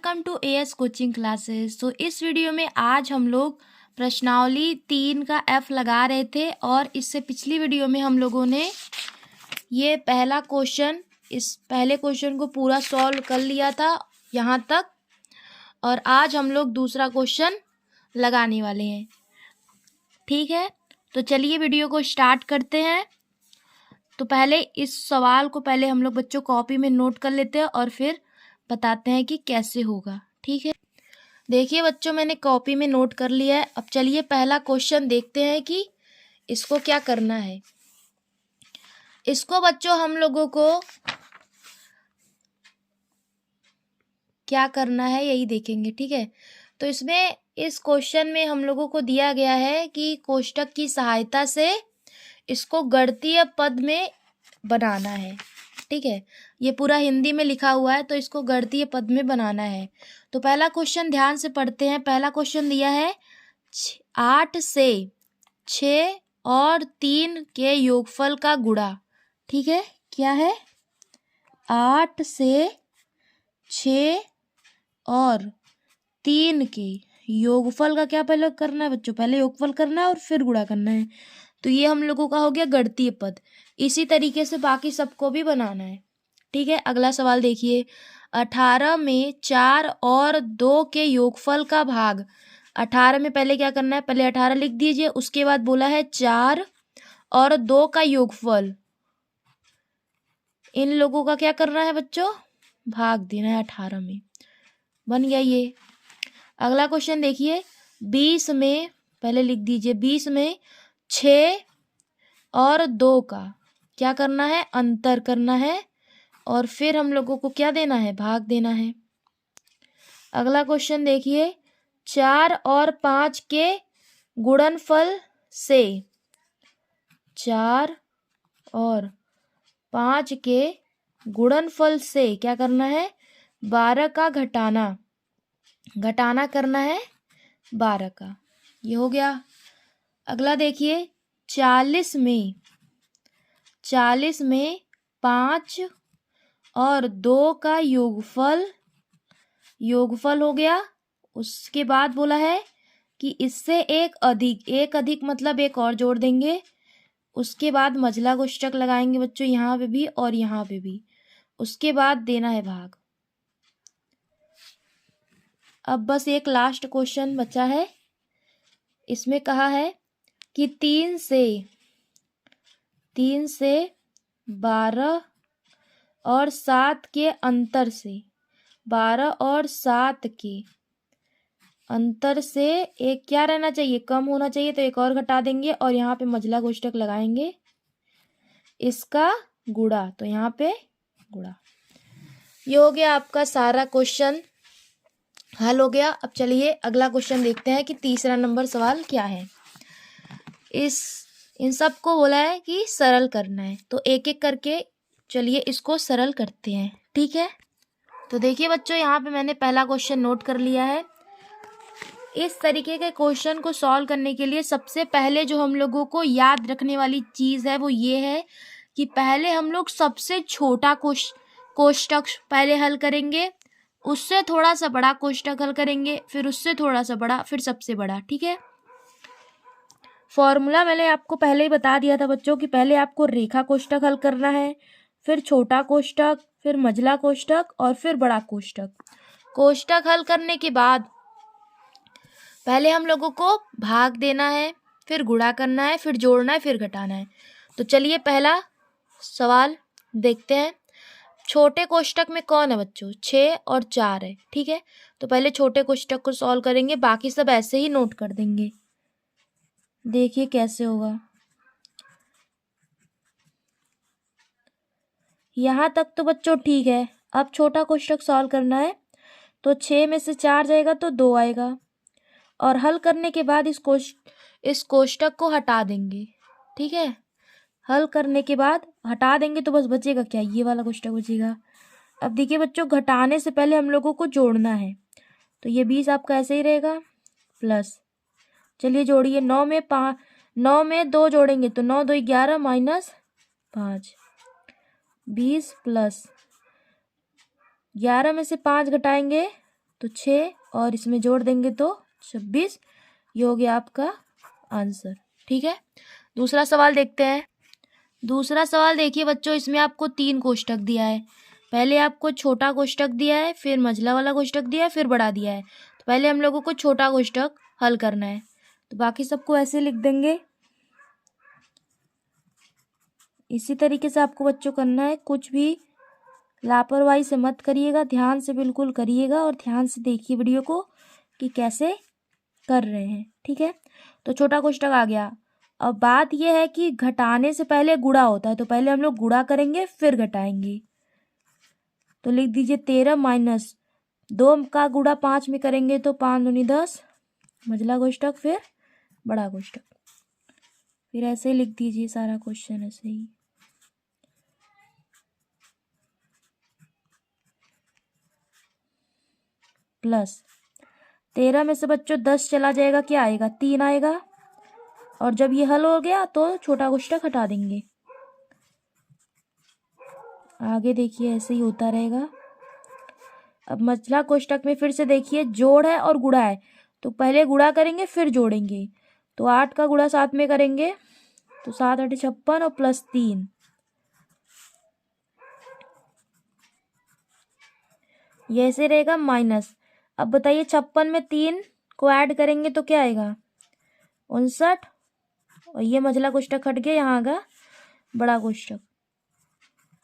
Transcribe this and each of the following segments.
Welcome to AS coaching classes. तो इस video में आज हम लोग प्रश्नावली 3 का एफ लगा रहे थे और इससे पिछली वीडियो में हम लोगों ने ये पहला क्वेश्चन, इस पहले क्वेश्चन को पूरा सॉल्व कर लिया था यहाँ तक, और आज हम लोग दूसरा क्वेश्चन लगाने वाले हैं। ठीक है, तो चलिए वीडियो को स्टार्ट करते हैं। तो पहले इस सवाल को पहले हम लोग बच्चों कॉपी में नोट कर लेते हैं और फिर बताते हैं कि कैसे होगा। ठीक है, देखिए बच्चों, मैंने कॉपी में नोट कर लिया है। अब चलिए पहला क्वेश्चन देखते हैं कि इसको क्या करना है। इसको बच्चों हम लोगों को क्या करना है यही देखेंगे। ठीक है, तो इसमें इस क्वेश्चन में हम लोगों को दिया गया है कि कोष्टक की सहायता से इसको गणितीय पद में बनाना है। ठीक है, ये पूरा हिंदी में लिखा हुआ है, तो इसको गणितीय पद में बनाना है। तो पहला क्वेश्चन ध्यान से पढ़ते हैं। पहला क्वेश्चन दिया है 8 से 6 और 3 के योगफल का गुणा। ठीक है, क्या है? 8 से 6 और 3 के योगफल का क्या पहले करना है बच्चों? पहले योगफल करना है और फिर गुणा करना है। तो ये हम लोगों का हो गया गणितीय पद। इसी तरीके से बाकी सबको भी बनाना है। ठीक है, अगला सवाल देखिए। 18 में 4 और 2 के योगफल का भाग। 18 में पहले क्या करना है? पहले 18 लिख दीजिए, उसके बाद बोला है 4 और 2 का योगफल। इन लोगों का क्या करना है बच्चों? भाग देना है 18 में। बन गया ये। अगला क्वेश्चन देखिए। 20 में पहले लिख दीजिए, 20 में 6 और 2 का क्या करना है? अंतर करना है और फिर हम लोगों को क्या देना है? भाग देना है। अगला क्वेश्चन देखिए। 4 और 5 के गुणनफल से 4 और 5 के गुणनफल से क्या करना है? 12 का घटाना करना है 12 का। ये हो गया। अगला देखिए। 40 में 5 और 2 का योगफल हो गया। उसके बाद बोला है कि इससे एक अधिक मतलब एक और जोड़ देंगे। उसके बाद मझला कोष्ठक लगाएंगे बच्चों, यहाँ पे भी और यहाँ पे भी। उसके बाद देना है भाग। अब बस एक लास्ट क्वेश्चन बचा है। इसमें कहा है कि 3 से 12 और 7 के अंतर से 12 और 7 के अंतर से एक क्या रहना चाहिए? कम होना चाहिए, तो एक और घटा देंगे और यहाँ पे मझला कोष्ठक लगाएंगे, इसका गुणा, तो यहाँ पे गुणा। ये हो गया आपका सारा क्वेश्चन हल हो गया। अब चलिए अगला क्वेश्चन देखते हैं कि तीसरा नंबर सवाल क्या है। इन सब को बोला है कि सरल करना है, तो एक एक करके चलिए इसको सरल करते हैं। ठीक है, तो देखिए बच्चों, यहाँ पे मैंने पहला क्वेश्चन नोट कर लिया है। इस तरीके के क्वेश्चन को सॉल्व करने के लिए सबसे पहले जो हम लोगों को याद रखने वाली चीज़ है वो ये है कि पहले हम लोग सबसे छोटा कोष्ठक पहले हल करेंगे, उससे थोड़ा सा बड़ा कोष्ठक हल करेंगे, फिर उससे थोड़ा सा बड़ा, फिर सबसे बड़ा। ठीक है, फॉर्मूला मैंने आपको पहले ही बता दिया था बच्चों कि पहले आपको रेखा कोष्ठक हल करना है, फिर छोटा कोष्ठक, फिर मझला कोष्ठक और फिर बड़ा कोष्ठक। कोष्ठक हल करने के बाद पहले हम लोगों को भाग देना है, फिर गुणा करना है, फिर जोड़ना है, फिर घटाना है। तो चलिए पहला सवाल देखते हैं। छोटे कोष्ठक में कौन है बच्चों? 6 और 4 है। ठीक है, तो पहले छोटे कोष्ठक को सॉल्व करेंगे, बाकी सब ऐसे ही नोट कर देंगे। देखिए कैसे होगा। यहाँ तक तो बच्चों ठीक है। अब छोटा कोष्ठक सॉल्व करना है, तो 6 में से 4 जाएगा तो 2 आएगा, और हल करने के बाद इस कोष्ठक को हटा देंगे। ठीक है, हल करने के बाद हटा देंगे तो बस बचेगा क्या? ये वाला कोष्ठक बचेगा। अब देखिए बच्चों, घटाने से पहले हम लोगों को जोड़ना है, तो ये 20 आपका ऐसे ही रहेगा प्लस। चलिए जोड़िए। 9 में 2 जोड़ेंगे तो 9 2 11 माइनस 5, 20 प्लस 11 में से 5 घटाएंगे तो 6 और इसमें जोड़ देंगे तो 26। ये हो गया आपका आंसर। ठीक है, दूसरा सवाल देखते हैं। दूसरा सवाल देखिए बच्चों, इसमें आपको 3 कोष्टक दिया है। पहले आपको छोटा कोष्टक दिया है, फिर मझला वाला कोष्टक दिया है, फिर बड़ा दिया है। तो पहले हम लोगों को छोटा कोष्टक हल करना है, तो बाकी सबको ऐसे लिख देंगे। इसी तरीके से आपको बच्चों करना है, कुछ भी लापरवाही से मत करिएगा, ध्यान से बिल्कुल करिएगा और ध्यान से देखिए वीडियो को कि कैसे कर रहे हैं। ठीक है, तो छोटा कोष्टक आ गया। अब बात यह है कि घटाने से पहले गुणा होता है, तो पहले हम लोग गुणा करेंगे फिर घटाएंगे। तो लिख दीजिए 13 माइनस 2 का गुणा 5 में करेंगे तो 5 दूनी 10, मझला कोष्टक फिर बड़ा कोष्टक, फिर ऐसे लिख दीजिए सारा क्वेश्चन ऐसे ही। प्लस 13 में से बच्चों 10 चला जाएगा, क्या आएगा? 3 आएगा। और जब ये हल हो गया तो छोटा कोष्टक हटा देंगे। आगे देखिए ऐसे ही होता रहेगा। अब मझला कोष्टक में फिर से देखिए जोड़ है और गुणा है, तो पहले गुणा करेंगे फिर जोड़ेंगे। तो 8 का गुणा 7 में करेंगे तो 7 8 56 और प्लस 3, ये ऐसे रहेगा माइनस। अब बताइए 56 में 3 को ऐड करेंगे तो क्या आएगा? 59। और ये मझला कोष्टक हट गया, यहाँ आगा बड़ा कोष्टक।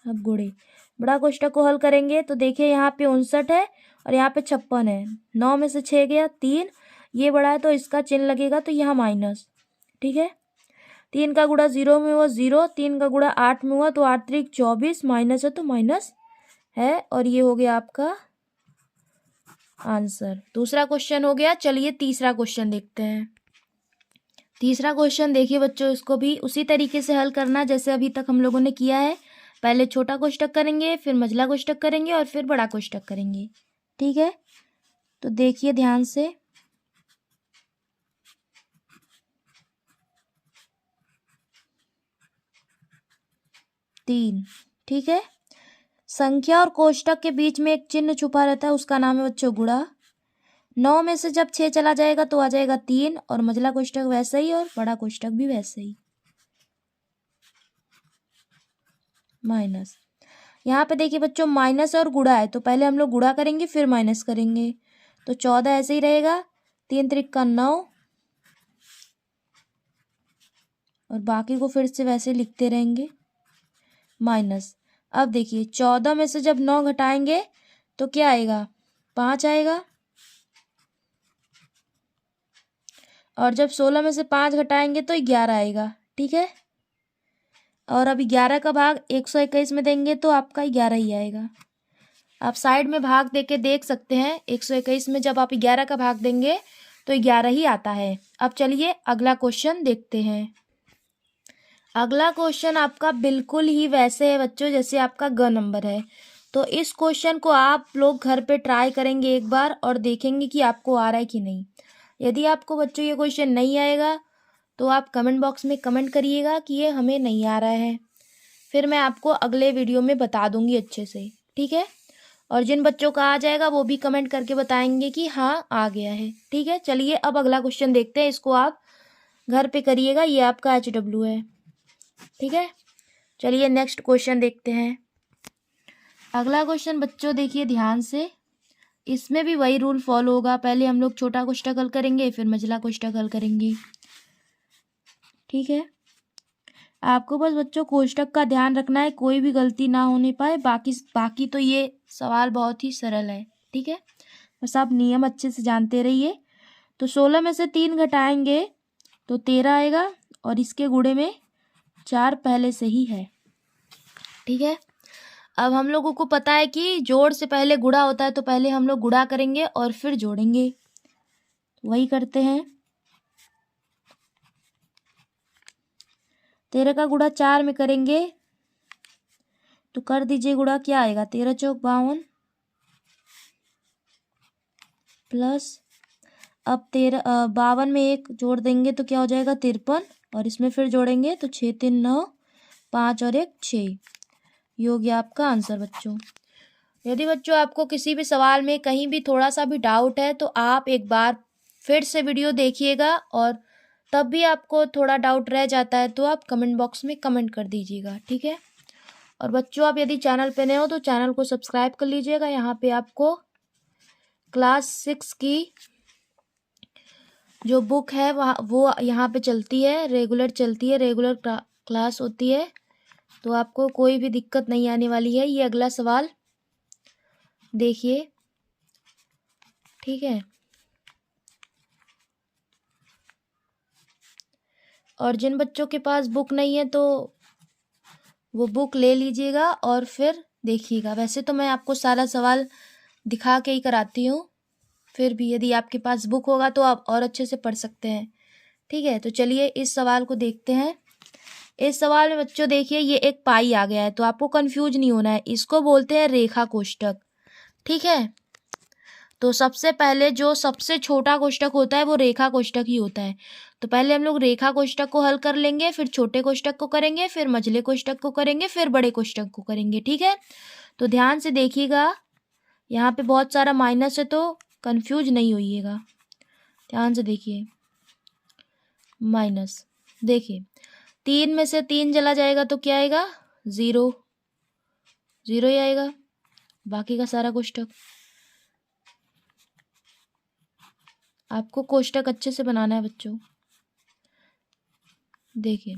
अब गुणे बड़ा कोष्टक को हल करेंगे तो देखिए यहाँ पे 59 है और यहाँ पे 56 है। 9 में से 6 गया 3, ये बड़ा है तो इसका चिन्ह लगेगा, तो यहाँ माइनस। ठीक है, 3 का गुणा 0 में हुआ 0, 3 का गुणा 8 में हुआ तो 8 3 24, माइनस है तो माइनस है। और ये हो गया आपका आंसर। दूसरा क्वेश्चन हो गया। चलिए तीसरा क्वेश्चन देखते हैं। तीसरा क्वेश्चन देखिए बच्चों, इसको भी उसी तरीके से हल करना जैसे अभी तक हम लोगों ने किया है। पहले छोटा कोष्टक करेंगे, फिर मझला कोष्टक करेंगे और फिर बड़ा कोष्टक करेंगे। ठीक है, तो देखिए ध्यान से। तीन, ठीक है। संख्या और कोष्टक के बीच में एक चिन्ह छुपा रहता है, उसका नाम है बच्चों गुणा। 9 में से जब 6 चला जाएगा तो आ जाएगा 3, और मझला कोष्टक वैसा ही और बड़ा कोष्टक भी वैसे ही, माइनस। यहाँ पे देखिए बच्चों माइनस और गुणा है, तो पहले हम लोग गुणा करेंगे फिर माइनस करेंगे। तो 14 ऐसे ही रहेगा, 3 त्रिक 9, और बाकी को फिर से वैसे लिखते रहेंगे माइनस। अब देखिए 14 में से जब 9 घटाएंगे तो क्या आएगा? 5 आएगा। और जब 16 में से 5 घटाएंगे तो 11 आएगा। ठीक है, और अब 11 का भाग 121 में देंगे तो आपका 11 ही आएगा। आप साइड में भाग देके देख सकते हैं, 121 में जब आप 11 का भाग देंगे तो 11 ही आता है। अब चलिए अगला क्वेश्चन देखते हैं। अगला क्वेश्चन आपका बिल्कुल ही वैसे है बच्चों जैसे आपका ग नंबर है। तो इस क्वेश्चन को आप लोग घर पे ट्राई करेंगे एक बार और देखेंगे कि आपको आ रहा है कि नहीं। यदि आपको बच्चों ये क्वेश्चन नहीं आएगा तो आप कमेंट बॉक्स में कमेंट करिएगा कि ये हमें नहीं आ रहा है, फिर मैं आपको अगले वीडियो में बता दूंगी अच्छे से। ठीक है, और जिन बच्चों का आ जाएगा वो भी कमेंट करके बताएंगे कि हाँ आ गया है। ठीक है, चलिए अब अगला क्वेश्चन देखते हैं, इसको आप घर पे करिएगा, ये आपका HW है। ठीक है, चलिए नेक्स्ट क्वेश्चन देखते हैं। अगला क्वेश्चन बच्चों देखिए ध्यान से, इसमें भी वही रूल फॉलो होगा। पहले हम लोग छोटा कोष्टक हल करेंगे फिर मझला कोष्टक हल करेंगे। ठीक है, आपको बस बच्चों कोष्टक का ध्यान रखना है, कोई भी गलती ना होने पाए। बाकी तो ये सवाल बहुत ही सरल है। ठीक है, बस आप नियम अच्छे से जानते रहिए। तो 16 में से 3 घटाएंगे तो 13 आएगा, और इसके गुणे में 4 पहले से ही है। ठीक है, अब हम लोगों को पता है कि जोड़ से पहले गुणा होता है, तो पहले हम लोग गुणा करेंगे और फिर जोड़ेंगे। वही करते हैं। 13 का गुणा 4 में करेंगे तो कर दीजिए गुणा, क्या आएगा? 13 चौक 52 प्लस, अब 52 में 1 जोड़ देंगे तो क्या हो जाएगा? 53, और इसमें फिर जोड़ेंगे तो 6 3 9, 5 और 1 6। ये हो गया आपका आंसर बच्चों। यदि बच्चों आपको किसी भी सवाल में कहीं भी थोड़ा सा भी डाउट है तो आप एक बार फिर से वीडियो देखिएगा, और तब भी आपको थोड़ा डाउट रह जाता है तो आप कमेंट बॉक्स में कमेंट कर दीजिएगा, ठीक है। और बच्चों आप यदि चैनल पे नए हो तो चैनल को सब्सक्राइब कर लीजिएगा। यहाँ पे आपको क्लास 6 की जो बुक है वो यहाँ पे चलती है, रेगुलर चलती है, रेगुलर क्लास होती है, तो आपको कोई भी दिक्कत नहीं आने वाली है। ये अगला सवाल देखिए, ठीक है। और जिन बच्चों के पास बुक नहीं है तो वो बुक ले लीजिएगा और फिर देखिएगा। वैसे तो मैं आपको सारा सवाल दिखा के ही कराती हूँ, फिर भी यदि आपके पास बुक होगा तो आप और अच्छे से पढ़ सकते हैं, ठीक है। तो चलिए इस सवाल को देखते हैं। इस सवाल में बच्चों देखिए, ये एक पाई आ गया है, तो आपको कंफ्यूज नहीं होना है। इसको बोलते हैं रेखा कोष्ठक, ठीक है। तो सबसे पहले जो सबसे छोटा कोष्ठक होता है वो रेखा कोष्ठक ही होता है। तो पहले हम लोग रेखा कोष्ठक को हल कर लेंगे, फिर छोटे कोष्ठक को करेंगे, फिर मझले कोष्ठक को करेंगे, फिर बड़े कोष्ठक को करेंगे, ठीक है। तो ध्यान से देखिएगा, यहाँ पे बहुत सारा माइनस है तो कंफ्यूज नहीं होइएगा। ध्यान से देखिए, माइनस, देखिए 3 में से 3 चला जाएगा तो क्या आएगा, 0, 0 ही आएगा। बाकी का सारा कोष्ठक आपको कोष्ठक अच्छे से बनाना है बच्चों। देखिए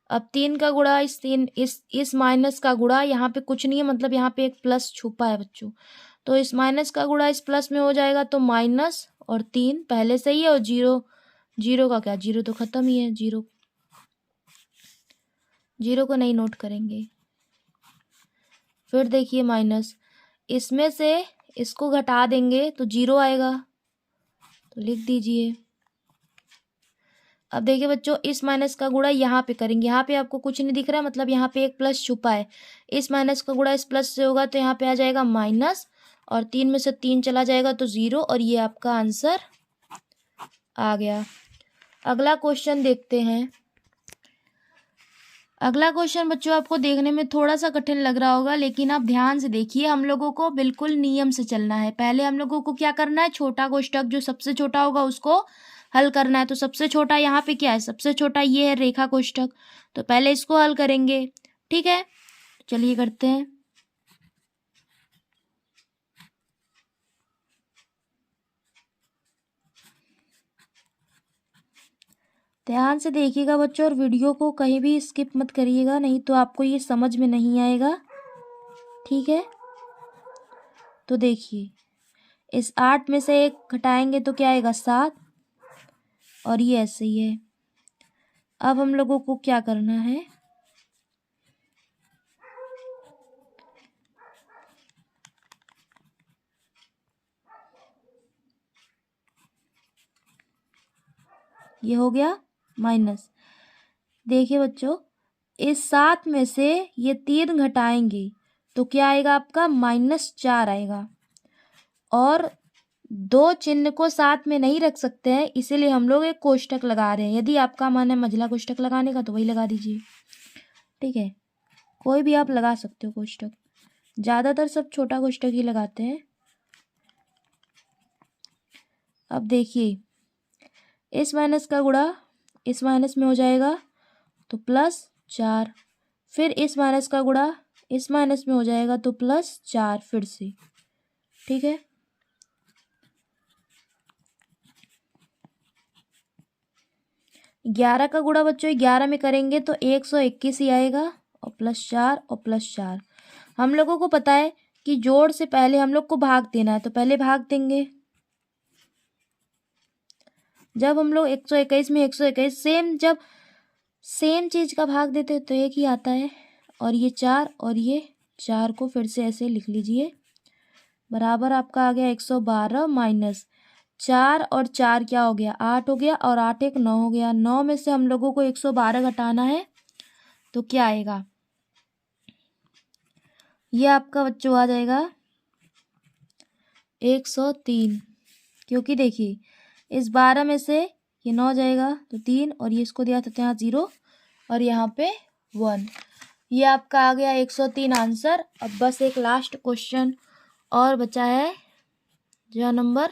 अब 3 का गुणा इस माइनस का गुणा, यहाँ पे कुछ नहीं है, मतलब यहाँ पे एक प्लस छुपा है बच्चों, तो इस माइनस का गुणा इस प्लस में हो जाएगा, तो माइनस और 3 पहले से ही है, और 0, 0 का क्या, 0 तो खत्म ही है, 0 को नहीं नोट करेंगे। फिर देखिए माइनस, इसमें से इसको घटा देंगे तो 0 आएगा, तो लिख दीजिए। अब देखिए बच्चों, इस माइनस का गुणा यहाँ पे करेंगे, यहाँ पे आपको कुछ नहीं दिख रहा है, मतलब यहाँ पे एक प्लस छुपा है। इस माइनस का गुणा इस प्लस से होगा तो यहाँ पे आ जाएगा माइनस, और 3 में से 3 चला जाएगा तो 0, और ये आपका आंसर आ गया। अगला क्वेश्चन देखते हैं। अगला क्वेश्चन बच्चों आपको देखने में थोड़ा सा कठिन लग रहा होगा, लेकिन आप ध्यान से देखिए, हम लोगों को बिल्कुल नियम से चलना है। पहले हम लोगों को क्या करना है, छोटा कोष्ठक जो सबसे छोटा होगा उसको हल करना है। तो सबसे छोटा यहाँ पे क्या है, सबसे छोटा ये है रेखा कोष्ठक, तो पहले इसको हल करेंगे, ठीक है। चलिए करते हैं। ध्यान से देखिएगा बच्चों, और वीडियो को कहीं भी स्किप मत करिएगा, नहीं तो आपको ये समझ में नहीं आएगा, ठीक है। तो देखिए, इस 8 में से 1 घटाएंगे तो क्या आएगा, 7, और ये ऐसे ही है। अब हम लोगों को क्या करना है, ये हो गया माइनस। देखिए बच्चों, इस 7 में से ये 3 घटाएंगे तो क्या आएगा आपका, -4 आएगा। और 2 चिन्ह को साथ में नहीं रख सकते हैं, इसीलिए हम लोग एक कोष्ठक लगा रहे हैं। यदि आपका मन है मझला कोष्ठक लगाने का तो वही लगा दीजिए, ठीक है। कोई भी आप लगा सकते हो कोष्ठक, ज़्यादातर सब छोटा कोष्ठक ही लगाते हैं। अब देखिए, इस माइनस का गुणा इस माइनस में हो जाएगा तो +4, फिर इस माइनस का गुणा इस माइनस में हो जाएगा तो +4 फिर से, ठीक है। ग्यारह का गुणा बच्चों 11 में करेंगे तो 121 ही आएगा, और +4 और +4। हम लोगों को पता है कि जोड़ से पहले हम लोग को भाग देना है, तो पहले भाग देंगे। जब हम लोग 121 में 121 जब सेम चीज का भाग देते हैं तो एक ही आता है, और ये 4 और ये 4 को फिर से ऐसे लिख लीजिए, बराबर आपका आ गया 112 माइनस 4 और 4 क्या हो गया, 8 हो गया, और 8 एक 9 हो गया। 9 में से हम लोगों को 112 घटाना है तो क्या आएगा, ये आपका बच्चों आ जाएगा 103, क्योंकि देखिए इस 12 में से ये 9 जाएगा तो 3, और ये इसको दिया था तो यहाँ 0 और यहाँ पे 1, ये आपका आ गया 103 आंसर। अब बस एक लास्ट क्वेश्चन और बचा है जो नंबर,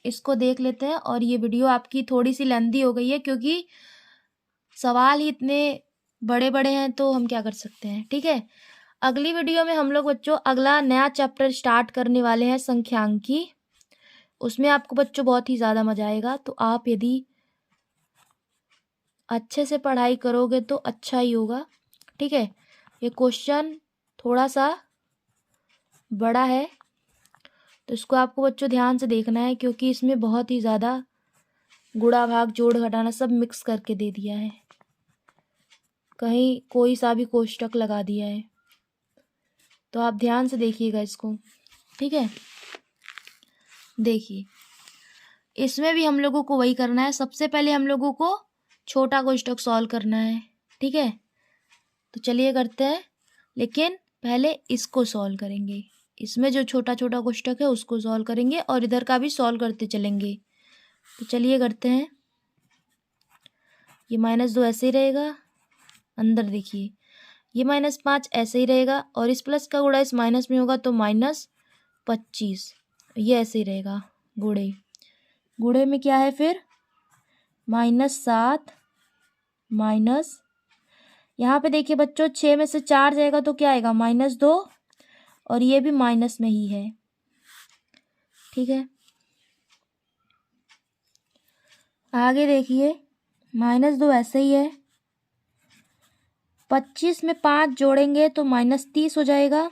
इसको देख लेते हैं। और ये वीडियो आपकी थोड़ी सी लेंदी हो गई है क्योंकि सवाल ही इतने बड़े बड़े हैं, तो हम क्या कर सकते हैं। ठीक है, अगली वीडियो में हम लोग बच्चों अगला नया चैप्टर स्टार्ट करने वाले हैं, संख्यांकी। उसमें आपको बच्चों बहुत ही ज़्यादा मजा आएगा। तो आप यदि अच्छे से पढ़ाई करोगे तो अच्छा ही होगा। ठीक है, ये क्वेश्चन थोड़ा सा बड़ा है, तो इसको आपको बच्चों ध्यान से देखना है क्योंकि इसमें बहुत ही ज़्यादा गुणा भाग जोड़ घटाना सब मिक्स करके दे दिया है, कहीं कोई सा भी कोष्टक लगा दिया है। तो आप ध्यान से देखिएगा इसको। ठीक है, देखिए इसमें भी हम लोगों को वही करना है। सबसे पहले हम लोगों को छोटा कोष्टक सॉल्व करना है। ठीक है, तो चलिए करते हैं, लेकिन पहले इसको सॉल्व करेंगे। इसमें जो छोटा छोटा कोष्टक है उसको सॉल्व करेंगे और इधर का भी सॉल्व करते चलेंगे। तो चलिए करते हैं। ये -2 ऐसे ही रहेगा, अंदर देखिए ये -5 ऐसे ही रहेगा, और इस प्लस का गुणा इस माइनस में होगा तो -25, ये ऐसे ही रहेगा। गुणे गुणे में क्या है फिर -7 माइनस, यहाँ पे देखिए बच्चों 6 में से 4 जाएगा तो क्या आएगा -2, और ये भी माइनस में ही है। ठीक है, आगे देखिए -2 ऐसे ही है। 25 में 5 जोड़ेंगे तो -30 हो जाएगा,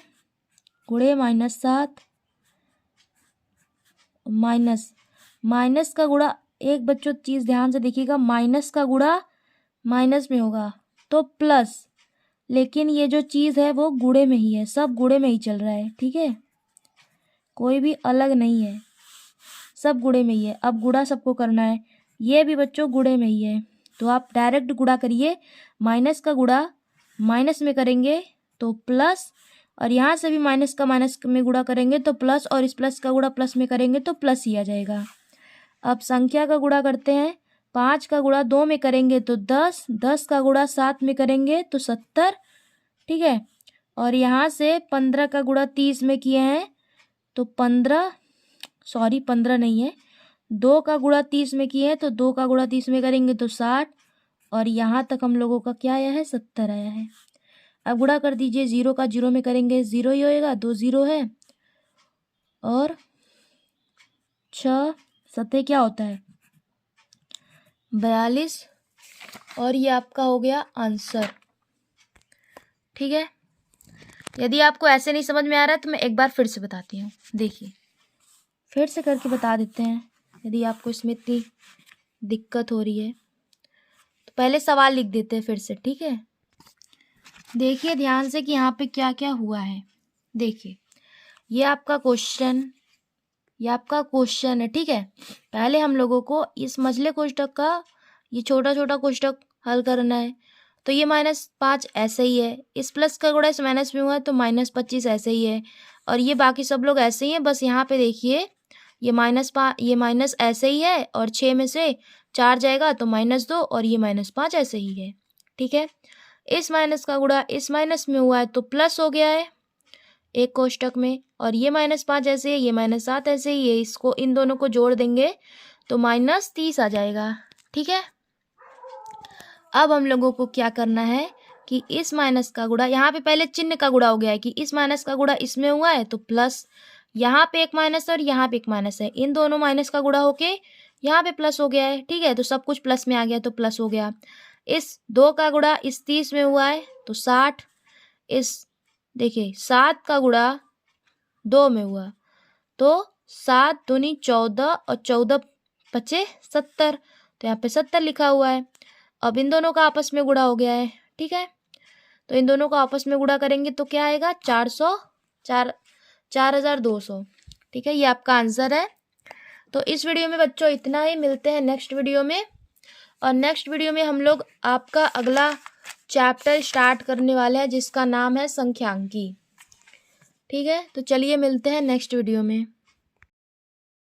गुणे -7 माइनस का गुणा, एक बच्चों चीज़ ध्यान से देखिएगा, माइनस का गुणा माइनस में होगा तो प्लस, लेकिन ये जो चीज़ है वो गुणे में ही है, सब गुणे में ही चल रहा है। ठीक है, कोई भी अलग नहीं है, सब गुणे में ही है। अब गुणा सबको करना है, ये भी बच्चों गुणे में ही है, तो आप डायरेक्ट गुणा करिए। माइनस का गुणा माइनस में करेंगे तो प्लस, और यहाँ से भी माइनस का माइनस में गुणा करेंगे तो प्लस, और इस प्लस का गुणा प्लस में करेंगे तो प्लस ही आ जाएगा। अब संख्या का गुणा करते हैं। 5 का गुणा 2 में करेंगे तो 10, 10 का गुणा 7 में करेंगे तो 70। ठीक है, और यहाँ से 15 का गुणा 30 में किए हैं तो 15 नहीं है, 2 का गुणा 30 में किए हैं तो 2 का गुणा 30 में करेंगे तो 60, और यहाँ तक हम लोगों का क्या आया है 70 आया है। अब गुणा कर दीजिए, 0 का 0 में करेंगे 0 ही होएगा, 2 0 है, और 6 7 क्या होता है 42, और ये आपका हो गया आंसर। ठीक है, यदि आपको ऐसे नहीं समझ में आ रहा है तो मैं एक बार फिर से बताती हूँ। देखिए फिर से करके बता देते हैं, यदि आपको इसमें इतनी दिक्कत हो रही है तो पहले सवाल लिख देते हैं फिर से। ठीक है, देखिए ध्यान से कि यहाँ पे क्या क्या हुआ है। देखिए ये आपका क्वेश्चन है। ठीक है, पहले हम लोगों को इस मझले कोष्टक का ये छोटा छोटा कोष्टक हल करना है। तो ये -5 ऐसे ही है, इस प्लस का गुणा इस माइनस में हुआ है तो -25 ऐसे ही है, और ये बाकी सब लोग ऐसे ही हैं। बस यहाँ पे देखिए ये माइनस ऐसे ही है, और 6 में से 4 जाएगा तो -2, और ये -5 ऐसे ही है। ठीक है, इस माइनस का गुणा इस माइनस में हुआ है तो प्लस हो गया है एक कोष्टक में, और ये -5 ऐसे है, ये -7 ऐसे ही है, इसको इन दोनों को जोड़ देंगे तो -30 आ जाएगा। ठीक है, अब हम लोगों को क्या करना है कि इस माइनस का गुणा, यहाँ पे पहले चिन्ह का गुणा हो गया है कि इस माइनस का गुणा इसमें हुआ है तो प्लस, यहाँ पे एक माइनस और यहाँ पे एक माइनस है, इन दोनों माइनस का गुणा होके यहाँ पे प्लस हो गया है। ठीक है, तो सब कुछ प्लस में आ गया तो प्लस हो गया। इस 2 का गुणा इस 30 में हुआ है तो 60, इस देखिए 7 का गुणा 2 में हुआ तो 7 दूनी 14, और 14 पचे 70, तो यहाँ पे 70 लिखा हुआ है। अब इन दोनों का आपस में गुणा हो गया है। ठीक है, तो इन दोनों को आपस में गुणा करेंगे तो क्या आएगा 4200। ठीक है, ये आपका आंसर है। तो इस वीडियो में बच्चों इतना ही, मिलते हैं नेक्स्ट वीडियो में, और नेक्स्ट वीडियो में हम लोग आपका अगला चैप्टर स्टार्ट करने वाले हैं जिसका नाम है संख्यांकी। ठीक है, तो चलिए मिलते हैं नेक्स्ट वीडियो में।